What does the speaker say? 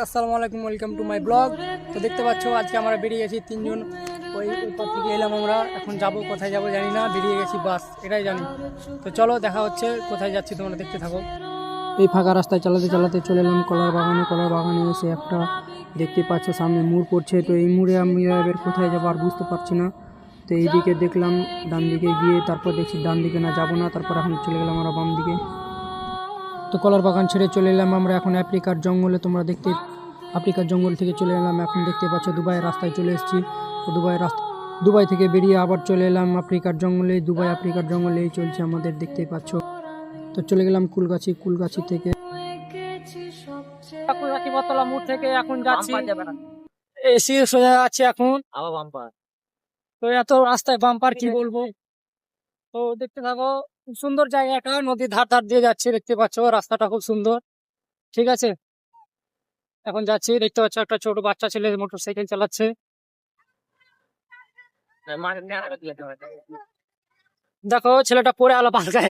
আসসালামু আলাইকুম, welcome to my blog. তো দেখতে পাচ্ছ আজকে আমরা বেরিয়ে গেছি তিনজন। ওই পর থেকে এলাম আমরা, এখন যাব কোথায় যাব জানি না, বেরিয়ে গেছি বাস এটাই জানি। তো চলো দেখা হচ্ছে, কোথায় যাচ্ছি তোমরা দেখতে থাকো। এই ফাঁকা রাস্তায় চালাতে চালাতে চলে এলাম কলার বাগানে। কলার বাগানে এসে একটা দেখতে পাচ্ছ সামনে মোড় পড়ছে, তো এই মোড়ে আমি এবার কোথায় যাবো আর বুঝতে পারছি না। তো এইদিকে দেখলাম ডান দিকে গিয়ে, তারপর দেখছি ডান দিকে না যাবো না, তারপর এখন চলে গেলাম আমরা বাম দিকে। তো কলার বাগান ছেড়ে চলে এলাম আমরা এখন আফ্রিকার জঙ্গলে। তোমরা দেখতে আফ্রিকার জঙ্গল থেকে চলে এলাম, এখন দেখতে পাচ্ছ দুবাইয়ের রাস্তায় চলে এসেছি। তো দুবাই থেকে বেরিয়ে আবার চলে এলাম আফ্রিকার জঙ্গলে। দুবাই আফ্রিকার জঙ্গলেই চলছে আমাদের, দেখতেই পাচ্ছ। তো চলে গেলাম কুলগাছি থেকে বতলা মোড় থেকে এখন যাচ্ছি এসি সোজা আছে এখন আবার বাম্পার। তো এত রাস্তায় বাম্পার কি বলবো। তো দেখতে থাকো, খুব সুন্দর জায়গাটা, নদীর ধার ধার দিয়ে যাচ্ছে, দেখতে পাচ্ছ রাস্তাটা খুব সুন্দর। ঠিক আছে, এখন যাচ্ছি, দেখতে পাচ্ছ একটা ছোট বাচ্চা ছেলে মোটরসাইকেল চালাচ্ছে। দেখো ছেলেটা পড়ে আলো পাল্টায়।